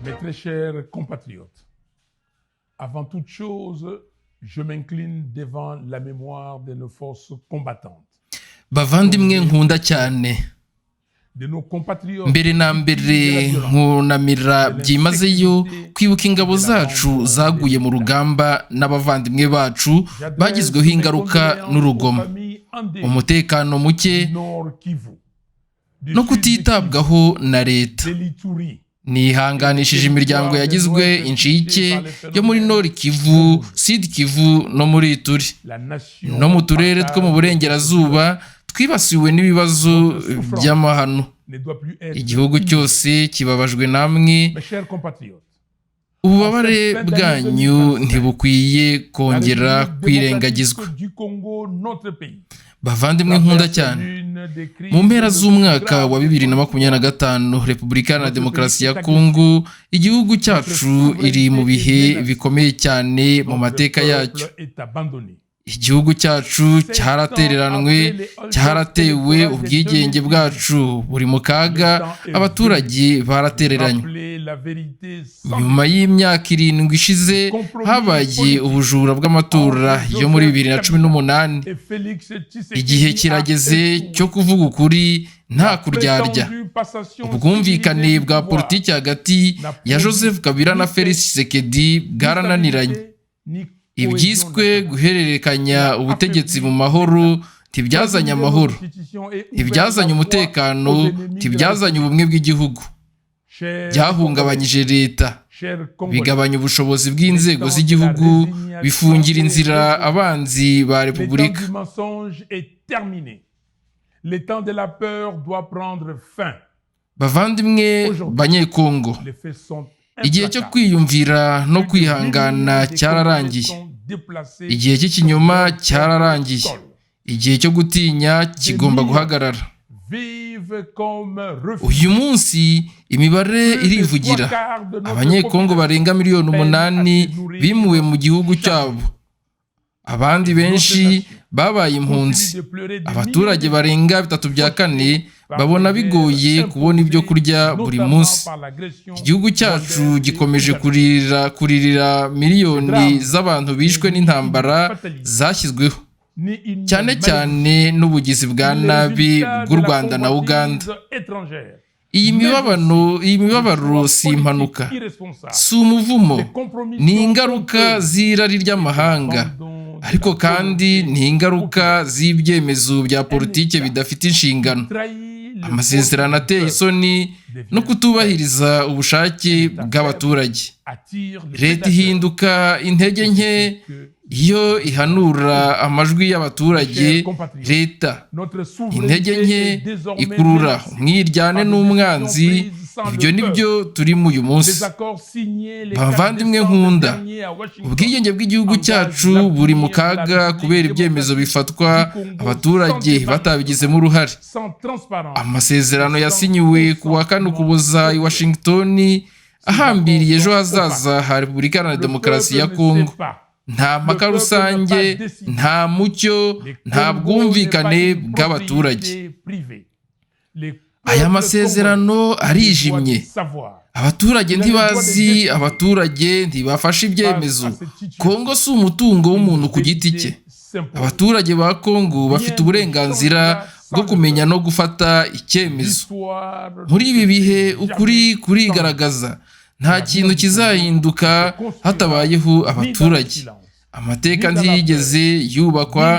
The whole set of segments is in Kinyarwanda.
Mes très chers compatriotes, avant toute chose, je m'incline devant la mémoire de nos forces combattantes. bavandimwe nkunda cyane De nos compatriotes mbere na mbere nkunamira byimazeyo kwibuka ingabo zacu zaguye mu rugamba n'abavandimwe bacu bagizweho ingaruka n'urugomo, umutekano muke no kutitabwaho na leta. Nihanganishije imiryango yagizwe incike yo muri Nord Kivu, Sud Kivu no muri Ituri no mu turere two mu burengerazuba twibasiwe n'ibibazo by'amahano. Igihugu cyose kibabajwe namwe. Ububabare bwanyu ntibukwiye kongera kwirengagizwa. Bavandimwe nkunda cyane, mu mpera z'umwaka wa 2025 Repubulika Iharanira Demokarasi ya Kongo, igihugu cyacu iri mu bihe bikomeye cyane mu mateka yacyo. Igihugu cyacu cyaratereranwe, cyaratewe, ubwigenge bwacu buri mu kaga, abaturage baratereranywe. Nyuma y'imyaka 7 ishize habaye ubujura bw'amatora yo muri 2018. Igihe kirageze cyo kuvuga ukuri nta kuryarya. Ubwumvikane bwa politiki hagati ya Joseph Kabila na Felix Tshisekedi bwarananiranye. Ibyiswe guhererekanya ubutegetsi mu mahoro tibyazanye amahoro, tibyazanye umutekano, tibyazanye ubumwe bw'igihugu. Byahungabanyije leta, bigabanya ubushobozi bw'inzego z'igihugu, bifungira inzira abanzi ba Repubulika. Bavandimwe banyekongo, igihe cyo kwiyumvira no kwihangana cyararangiye. Igihe cy'ikinyoma cyararangiye. Igihe cyo gutinya kigomba guhagarara. Uyu munsi imibare irivugira. Abanyekongo barenga 8,000,000 bimuwe mu gihugu cyabo. Abandi benshi babaye impunzi. Abaturage barenga 3/4 babona bigoye kubona ibyo kurya buri munsi. Igihugu cyacu gikomeje kuririra miliyoni z'abantu bishwe n'intambara zashyizweho, cyane cyane n'ubugizi bwa nabi bw'u Rwanda na Uganda. Iyi mibabaro si impanuka, si umuvumo, ni ingaruka z'irari ry'amahanga, ariko kandi ni ingaruka z'ibyemezo bya politike bidafite inshingano, amasezerano ateye isoni no kutubahiriza ubushake bw'abaturage. Leta ihinduka intege nke iyo ihanura amajwi y'abaturage. Leta intege nke ikurura umwiryane n'umwanzi. Ibyo nibyo turimo uyu munsi. Bavandimwe nkunda, ubwigenge bw'igihugu cyacu buri mu kaga kubera ibyemezo bifatwa abaturage batabigizemo uruhare. Amasezerano yasinyiwe ku wa 4 Ukuboza i Washington ahambiriye ejo hazaza ha Repubulika Iharanira Demokarasi ya Kongo. Nta mpaka rusange, nta mucyo, nta bwumvikane bw'abaturage. Aya masezerano arijimye. Abaturage ntibazi, abaturage ntibafashe ibyemezo. Kongo si umutungo w'umuntu ku giti cye. Abaturage ba Kongo bafite uburenganzira bwo kumenya no gufata icyemezo. Muri ibi bihe ukuri kurigaragaza. Nta kintu kizahinduka hatabayeho abaturage. Amateka ntiyigeze yubakwa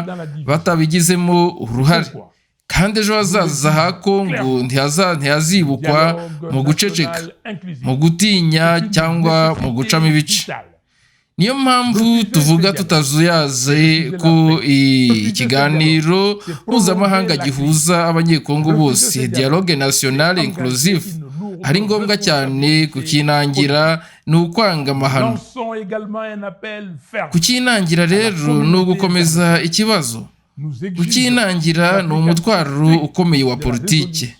batabigizemo uruhare. Kandi ejo hazaza ha Kongo ntihazibukwa mu guceceka, mu gutinya cyangwa mu gucamo ibice. Niyo mpamvu tuvuga tutazuyaze ko ikiganiro mpuzamahanga gihuza abanyekongo bose, Dialogue National Inclusive, ari ngombwa cyane. Kukinangira ni ukwanga amahano. Kukinangira rero ni ugukomeza ikibazo. Kukinangira ni umutwaro ukomeye wa politike.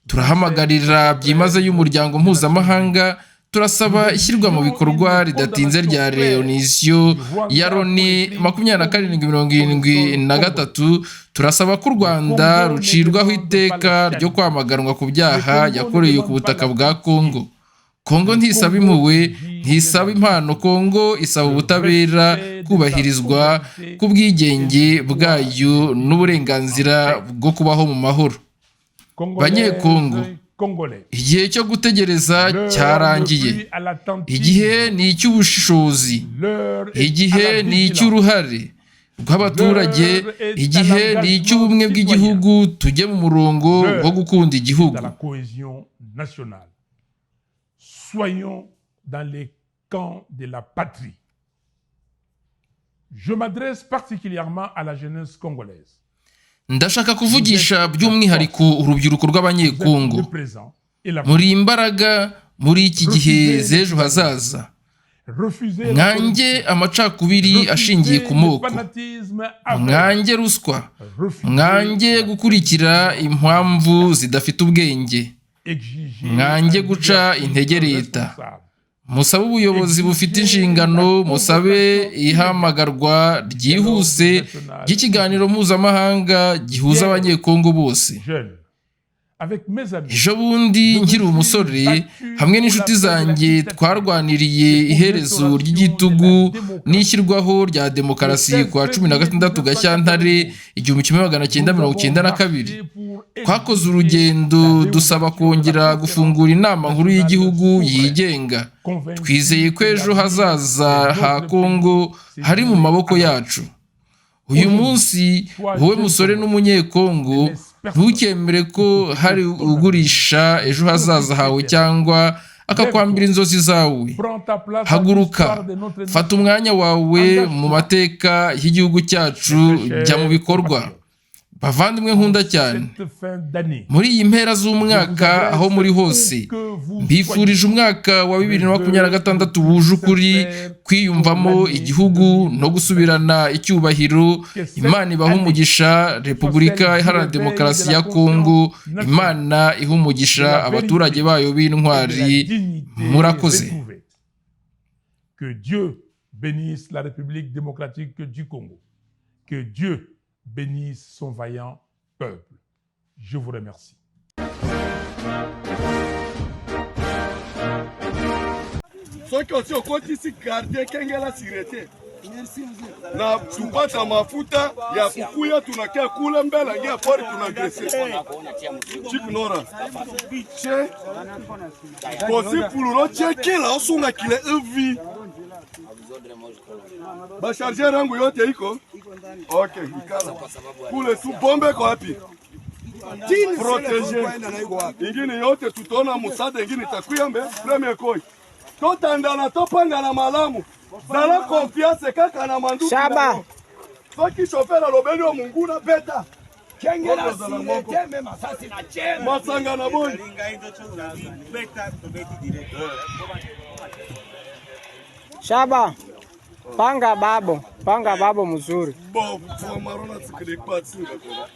Turahamagarira byimazeyo umuryango mpuzamahanga, turasaba ishyirwa mu bikorwa ridatinze rya reunion ya Loni 2773. Turasaba ko u Rwanda rucirwaho iteka ryo kwamaganwa ku byaha yakoreye ku butaka bwa Kongo. kongo ntisaba impuhwe, ntisaba impano. kongo isaba ubutabera, kubahirizwa k'ubwigenge bwayo n'uburenganzira bwo kubaho mu mahoro. Banyekongo, igihe cyo gutegereza cyarangiye. Igihe ni icy'ubushishozi, igihe ni icy'uruhare rw'abaturage, igihe ni icy'ubumwe bw'igihugu. tujye mu murongo wo gukunda igihugu. Soyons dans les camps de la patrie. Je m'adresse particulièrement à la jeunesse congolaise. Ndashaka kuvugisha by'umwihariko urubyiruko rw'abanyekongo. muri imbaraga muri iki gihe z'ejo hazaza. mwange amacakubiri ashingiye ku moko, mwange ruswa, mwange gukurikira impamvu zidafite ubwenge, mwange guca intege leta. musabe ubuyobozi bufite inshingano, musabe ihamagarwa ryihuse ry'ikiganiro mpuzamahanga gihuza abanyekongo bose. ejo bundi nkiri umusore hamwe n'inshuti zanjye twarwaniriye iherezo ry'igitugu n'ishyirwaho rya demokarasi kwa 16 Gashyantare 1992. twakoze urugendo dusaba kongera gufungura inama nkuru y'igihugu yigenga. twizeye ko ejo hazaza ha Kongo hari mu maboko yacu. uyu munsi wowe musore n'umunyekongo, ntukemere ko hari ugurisha ejo hazaza hawe cyangwa akakwambira inzozi zawe. haguruka, fata umwanya wawe mu mateka y'igihugu cyacu, jya mu bikorwa. bavandimwe nkunda cyane, muri iyi mpera z'umwaka aho muri hose, mbifurije umwaka wa 2026 wuje ukuri, kwiyumvamo igihugu no gusubirana icyubahiro. Imana ibaha umugisha Repubulika Iharanira Demokarasi ya Kongo. Imana iha umugisha abaturage bayo b'intwari. murakoze. Que Dieu bénisse la République démocratique du Congo. Que Dieu bénisse son vaillant peuple. Je vous remercie. Soki osi okotisi quartier kengela sirete na tupata mafuta ya kukuya tunakia kule mbele ngia pori tunagrese chikunora che kosi pululo chekela osunga kile evi ba charger yangu yote iko okay ikala kule tu bombe kwa wapi protege ingine yote tutona musada ingine takuya mbe premier koi totandana topangana malamu zala confiance kaka na manduki Shaba soki chauffeur alobeli o munguna beta kengela silete me masasi na chema masanga na boy Shaba panga babo mzuri bon pour marona tsikile patsinga kwa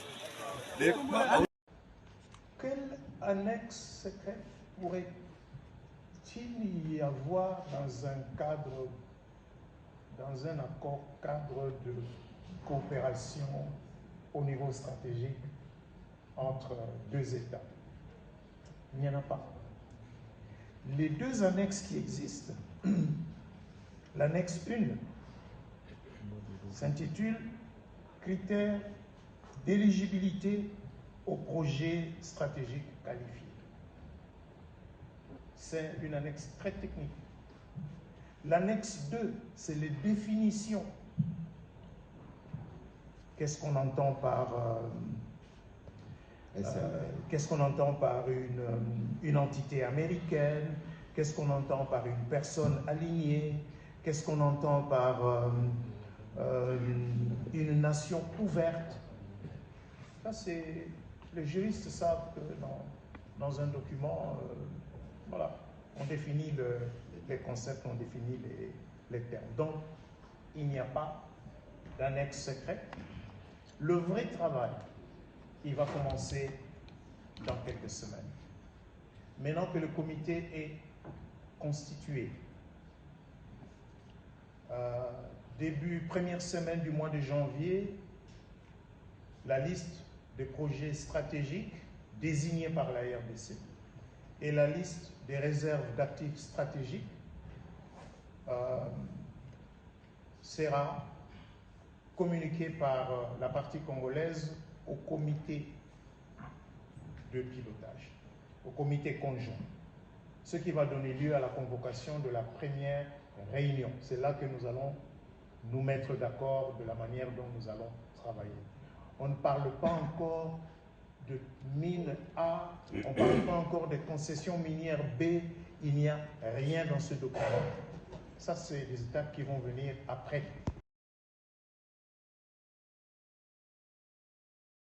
Quel annexe secret pourrait-il y avoir dans un accord cadre de coopération au niveau stratégique entre deux États? Il n'y en a pas. Les deux annexes qui existent, l'annexe 1 s'intitule Critères d'éligibilité au projet stratégique qualifié. C'est une annexe très technique. L'annexe 2, c'est les définitions. Qu'est-ce qu'on entend par une entité américaine? Qu'est-ce qu'on entend par une personne alignée? Qu'est-ce qu'on entend par une nation ouverte? Ça, c'est... Les juristes savent que dans un document, voilà, on définit les concepts, on définit les termes. Donc, il n'y a pas d'annexe secrète. Le vrai travail, il va commencer dans quelques semaines. Maintenant que le comité est constitué, première semaine du mois de janvier, la liste des projets stratégiques désignés par la RDC et la liste des réserves d'actifs stratégiques sera communiquée par la partie congolaise au comité de pilotage, au comité conjoint, ce qui va donner lieu à la convocation de la première réunion. C'est là que nous allons nous mettre d'accord de la manière dont nous allons travailler. On ne parle pas encore de mine A, on ne parle pas encore de concessions minières B, il n'y a rien dans ce document. Ça, c'est des étapes qui vont venir après.